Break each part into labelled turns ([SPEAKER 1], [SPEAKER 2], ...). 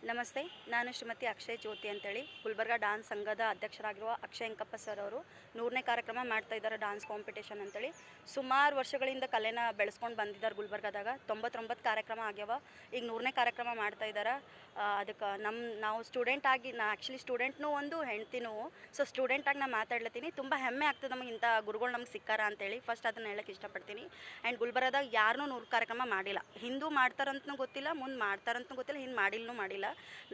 [SPEAKER 1] ನಮಸ್ತೆ, ನಾನು ಶ್ರೀಮತಿ ಅಕ್ಷಯ್ ಜ್ಯೋತಿ ಅಂತೇಳಿ ಗುಲ್ಬರ್ಗ ಡಾನ್ಸ್ ಸಂಘದ ಅಧ್ಯಕ್ಷರಾಗಿರುವ ಅಕ್ಷಯ್ ಎಂಕಪ್ಪ ಸರ್ ಅವರು 100ನೇ ಕಾರ್ಯಕ್ರಮ ಮಾಡ್ತಾ ಇದ್ದಾರೆ ಡಾನ್ಸ್ ಕಾಂಪಿಟೇಷನ್ ಅಂತೇಳಿ. ಸುಮಾರು ವರ್ಷಗಳಿಂದ ಕಲೆನ ಬೆಳೆಸ್ಕೊಂಡು ಬಂದಿದ್ದಾರೆ ಗುಲ್ಬರ್ಗದಾಗ. 99 ಕಾರ್ಯಕ್ರಮ ಆಗ್ಯಾವ. ಈಗ 100ನೇ ಕಾರ್ಯಕ್ರಮ ಮಾಡ್ತಾ ಇದ್ದಾರೆ. ಅದಕ್ಕೆ ನಾವು ಸ್ಟೂಡೆಂಟ್ ಆಗಿ ಆ್ಯಕ್ಚುಲಿ ಸ್ಟೂಡೆಂಟ್ನೂ ಒಂದು ಹೆಣ್ತಿನೂ. ಸೊ ಸ್ಟೂಡೆಂಟಾಗಿ ನಾನು ಮಾತಾಡ್ಲತ್ತೀನಿ. ತುಂಬ ಹೆಮ್ಮೆ ಆಗ್ತದೆ ನಮಗೆ ಇಂಥ ಗುರುಗಳು ನಮ್ಗೆ ಸಿಕ್ಕಾರ ಅಂತೇಳಿ. ಫಸ್ಟ್ ಅದನ್ನು ಹೇಳಕ್ಕೆ ಇಷ್ಟಪಡ್ತೀನಿ. ಆ್ಯಂಡ್ ಗುಲ್ಬರ್ಗದಾಗ ಯಾರನ್ನೂ 100 ಕಾರ್ಯಕ್ರಮ ಮಾಡಿಲ್ಲ. ಹಿಂದೂ ಮಾಡ್ತಾರಂತನೂ ಗೊತ್ತಿಲ್ಲ, ಮುಂದೆ ಮಾಡ್ತಾರಂತನೂ ಗೊತ್ತಿಲ್ಲ, ಹಿಂದೆ ಮಾಡಿಲ್ಲ.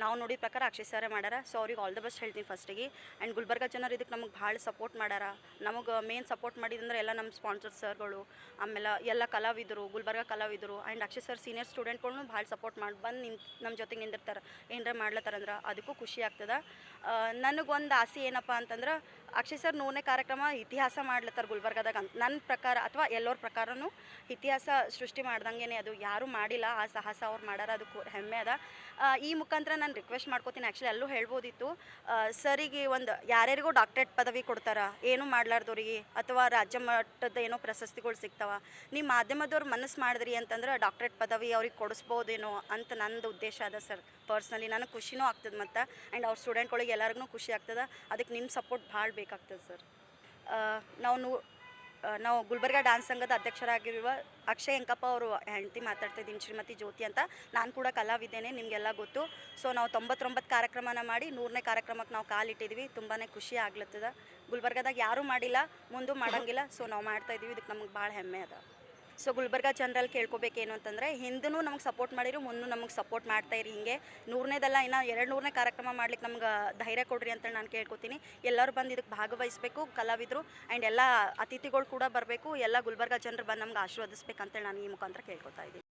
[SPEAKER 1] ನಾವು ನೋಡಿದ ಪ್ರಕಾರ ಅಕ್ಷಯ್ ಸರೇ ಮಾಡ್ಯಾರ. ಸೊ ಅವ್ರಿಗೆ ಆಲ್ ದ ಬೆಸ್ಟ್ ಹೇಳ್ತೀನಿ ಫಸ್ಟಿಗೆ. ಆ್ಯಂಡ್ ಗುಲ್ಬರ್ಗ ಜನರು ಇದಕ್ಕೆ ನಮಗೆ ಭಾಳ ಸಪೋರ್ಟ್ ಮಾಡ್ಯಾರ. ನಮಗೆ ಮೇನ್ ಸಪೋರ್ಟ್ ಮಾಡಿದಂದ್ರೆ ಎಲ್ಲ ನಮ್ಮ ಸ್ಪಾನ್ಸರ್ ಸರ್ಗಳು, ಆಮೇಲೆ ಎಲ್ಲ ಕಲಾವಿದರು, ಗುಲ್ಬರ್ಗ ಕಲಾವಿದರು ಆ್ಯಂಡ್ ಅಕ್ಷಯ್ ಸರ್ ಸೀನಿಯರ್ ಸ್ಟೂಡೆಂಟ್ಗಳ್ನು ಭಾಳ ಸಪೋರ್ಟ್ ಮಾಡಿ ಬಂದು ನಮ್ಮ ಜೊತೆಗೆ ನಿಂದಿರ್ತಾರೆ. ಏನರ ಮಾಡ್ಲತ್ತಾರಂದ್ರೆ ಅದಕ್ಕೂ ಖುಷಿ ಆಗ್ತದೆ. ನನಗೊಂದು ಆಸೆ ಏನಪ್ಪ ಅಂತಂದ್ರೆ, ಅಕ್ಷಯ್ ಸರ್ 100ನೇ ಕಾರ್ಯಕ್ರಮ ಇತಿಹಾಸ ಮಾಡ್ಲತ್ತಾರೆ ಗುಲ್ಬರ್ಗದಾಗ ಅಂತ ನನ್ನ ಪ್ರಕಾರ, ಅಥವಾ ಎಲ್ಲರ ಪ್ರಕಾರನೂ ಇತಿಹಾಸ ಸೃಷ್ಟಿ ಮಾಡ್ದಂಗೆ ಅದು ಯಾರೂ ಮಾಡಿಲ್ಲ. ಆ ಸಾಹಸ ಅವ್ರು ಮಾಡ್ಯಾರ, ಅದಕ್ಕೂ ಹೆಮ್ಮೆ ಅದ. ಈ ಮುಖಾಂತರ ನಾನು ರಿಕ್ವೆಸ್ಟ್ ಮಾಡ್ಕೋತೀನಿ. ಆ್ಯಕ್ಚುಲಿ ಎಲ್ಲೂ ಹೇಳ್ಬೋದಿತ್ತು, ಸರಿಗೆ ಒಂದು ಯಾರ್ಯಾರಿಗೂ ಡಾಕ್ಟ್ರೇಟ್ ಪದವಿ ಕೊಡ್ತಾರೆ ಏನೂ ಮಾಡ್ಲಾರ್ದವ್ರಿಗೆ, ಅಥವಾ ರಾಜ್ಯ ಮಟ್ಟದ ಏನೋ ಪ್ರಶಸ್ತಿಗಳು ಸಿಗ್ತಾವ. ನೀವು ಮಾಧ್ಯಮದವ್ರು ಮನಸ್ಸು ಮಾಡಿದ್ರಿ ಅಂತಂದ್ರೆ ಡಾಕ್ಟ್ರೇಟ್ ಪದವಿ ಅವ್ರಿಗೆ ಕೊಡಿಸ್ಬೋದೇನೋ ಅಂತ ನಂದು ಉದ್ದೇಶ ಅದ ಸರ್. ಪರ್ಸ್ನಲಿ ನನಗೆ ಖುಷಿನೂ ಆಗ್ತದೆ ಮತ್ತು ಆ್ಯಂಡ್ ಅವ್ರ ಸ್ಟೂಡೆಂಟ್ಗಳಿಗೆ ಎಲ್ಲರಿಗೂ ಖುಷಿ ಆಗ್ತದೆ. ಅದಕ್ಕೆ ನಿಮ್ಮ ಸಪೋರ್ಟ್ ಭಾಳ ಬೇಕಾಗ್ತದೆ ಸರ್. ನಾವು ಗುಲ್ಬರ್ಗ ಡಾನ್ಸ್ ಸಂಘದ ಅಧ್ಯಕ್ಷರಾಗಿರುವ ಅಕ್ಷಯ್ ಎಂಕಪ್ಪ ಅವರು ಹೆಂಡತಿ ಮಾತಾಡ್ತಾಯಿದ್ದೀನಿ, ಶ್ರೀಮತಿ ಜ್ಯೋತಿ ಅಂತ. ನಾನು ಕೂಡ ಕಲಾವಿದ್ದೇನೆ, ನಿಮಗೆಲ್ಲ ಗೊತ್ತು. ಸೊ ನಾವು 99 ಕಾರ್ಯಕ್ರಮನ ಮಾಡಿ 100ನೇ ಕಾರ್ಯಕ್ರಮಕ್ಕೆ ನಾವು ಕಾಲಿಟ್ಟಿದ್ವಿ. ತುಂಬಾ ಖುಷಿ ಆಗ್ಲತ್ತದ. ಗುಲ್ಬರ್ಗದಾಗ ಯಾರೂ ಮಾಡಿಲ್ಲ, ಮುಂದೂ ಮಾಡೋಂಗಿಲ್ಲ. ಸೊ ನಾವು ಮಾಡ್ತಾಯಿದ್ದೀವಿ, ಇದಕ್ಕೆ ನಮಗೆ ಭಾಳ ಹೆಮ್ಮೆ ಅದ. ಸೊ ಗುಲ್ಬರ್ಗ ಜನರಲ್ಲಿ ಕೇಳ್ಕೊಬೇಕೇನು ಅಂತಂದರೆ, ಹಿಂದೂ ನಮಗೆ ಸಪೋರ್ಟ್ ಮಾಡಿರಿ, ಮುಂದೂ ನಮಗೆ ಸಪೋರ್ಟ್ ಮಾಡ್ತಾಯಿರಿ. ಹಿಂಗೆ 100ನೇದಲ್ಲ ಇನ್ನು 200ನೇ ಕಾರ್ಯಕ್ರಮ ಮಾಡ್ಲಿಕ್ಕೆ ನಮ್ಗೆ ಧೈರ್ಯ ಕೊಡ್ರಿ ಅಂತೇಳಿ ನಾನು ಕೇಳ್ಕೊತೀನಿ. ಎಲ್ಲರೂ ಬಂದು ಇದಕ್ಕೆ ಭಾಗವಹಿಸಬೇಕು, ಕಲಾವಿದರು ಆ್ಯಂಡ್ ಎಲ್ಲ ಅತಿಥಿಗಳು ಕೂಡ ಬರಬೇಕು. ಎಲ್ಲ ಗುಲ್ಬರ್ಗ ಜನರು ಬಂದು ನಮ್ಗೆ ಆಶೀರ್ವದಿಸ್ಬೇಕಂತೇಳಿ ನಾನು ಈ ಮುಖಾಂತರ ಕೇಳ್ಕೊತಾ ಇದ್ದೀನಿ.